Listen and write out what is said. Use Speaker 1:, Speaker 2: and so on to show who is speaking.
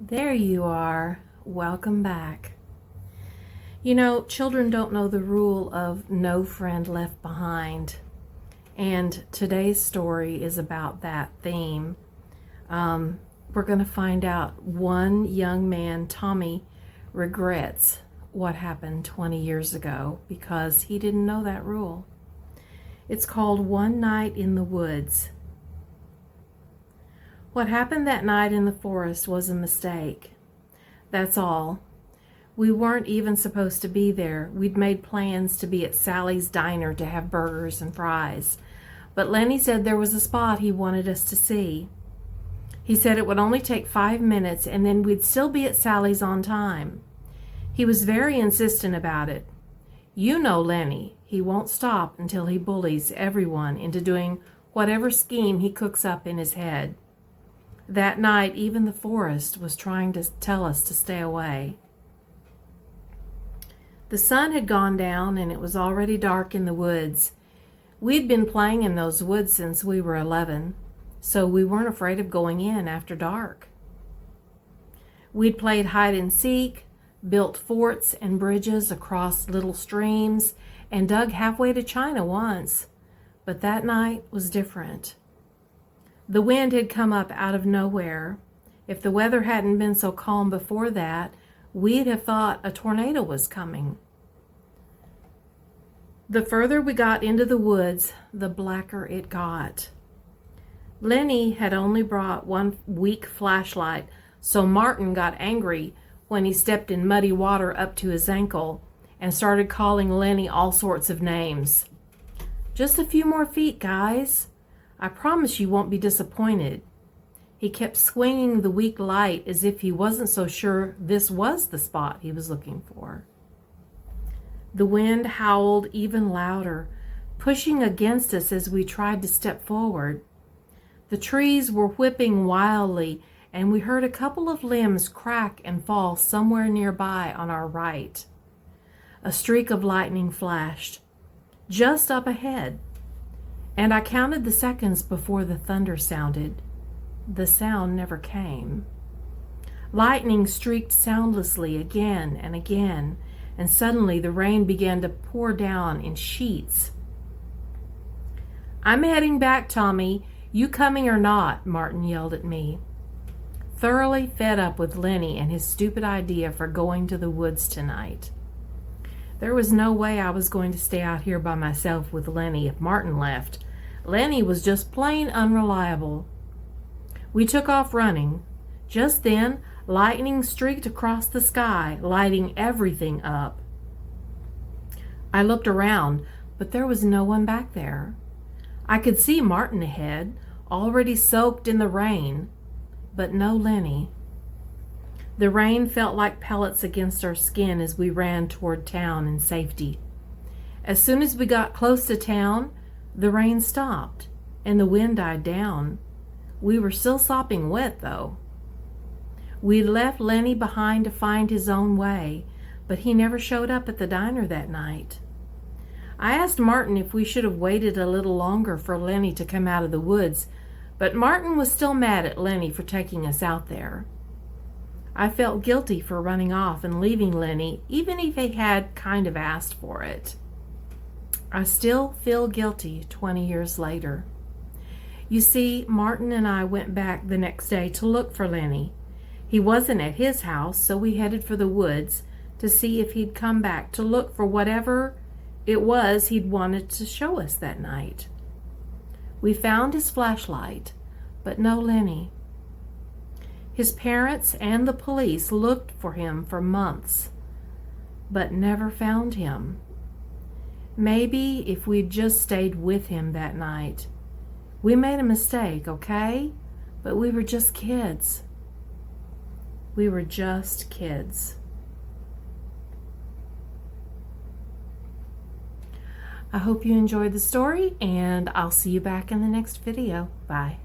Speaker 1: There you are. Welcome back. You know, children don't know the rule of no friend left behind. And today's story is about that theme. We're going to find out one young man, Tommy, regrets what happened 20 years ago because he didn't know that rule. It's called One Night in the Woods. What happened that night in the forest was a mistake. That's all. We weren't even supposed to be there. We'd made plans to be at Sally's Diner to have burgers and fries. But Lenny said there was a spot he wanted us to see. He said it would only take 5 minutes and then we'd still be at Sally's on time. He was very insistent about it. You know Lenny. He won't stop until he bullies everyone into doing whatever scheme he cooks up in his head. That night, even the forest was trying to tell us to stay away. The sun had gone down and it was already dark in the woods. We'd been playing in those woods since we were 11, so we weren't afraid of going in after dark. We'd played hide and seek, built forts and bridges across little streams, and dug halfway to China once. But that night was different. The wind had come up out of nowhere. If the weather hadn't been so calm before that, we'd have thought a tornado was coming. The further we got into the woods, the blacker it got. Lenny had only brought one weak flashlight, so Martin got angry when he stepped in muddy water up to his ankle and started calling Lenny all sorts of names. Just a few more feet, guys. I promise you won't be disappointed. He kept swinging the weak light as if he wasn't so sure this was the spot he was looking for. The wind howled even louder, pushing against us as we tried to step forward. The trees were whipping wildly, and we heard a couple of limbs crack and fall somewhere nearby on our right. A streak of lightning flashed, just up ahead, and I counted the seconds before the thunder sounded. The sound never came. Lightning streaked soundlessly again and again, and suddenly the rain began to pour down in sheets. "I'm heading back, Tommy. You coming or not?" Martin yelled at me. Thoroughly fed up with Lenny and his stupid idea for going to the woods tonight. There was no way I was going to stay out here by myself with Lenny if Martin left. Lenny was just plain unreliable. We took off running. Just then, lightning streaked across the sky, lighting everything up. I looked around, but there was no one back there. I could see Martin ahead, already soaked in the rain, but no Lenny. The rain felt like pellets against our skin as we ran toward town in safety. As soon as we got close to town, the rain stopped and the wind died down. We were still sopping wet, though. We left Lenny behind to find his own way, but he never showed up at the diner that night. I asked Martin if we should have waited a little longer for Lenny to come out of the woods, but Martin was still mad at Lenny for taking us out there. I felt guilty for running off and leaving Lenny, even if he had kind of asked for it. I still feel guilty 20 years later. You see, Martin and I went back the next day to look for Lenny. He wasn't at his house, so we headed for the woods to see if he'd come back to look for whatever it was he'd wanted to show us that night. We found his flashlight, but no Lenny. His parents and the police looked for him for months, but never found him. Maybe if we'd just stayed with him that night. We made a mistake, okay? But we were just kids. We were just kids. I hope you enjoyed the story, and I'll see you back in the next video. Bye.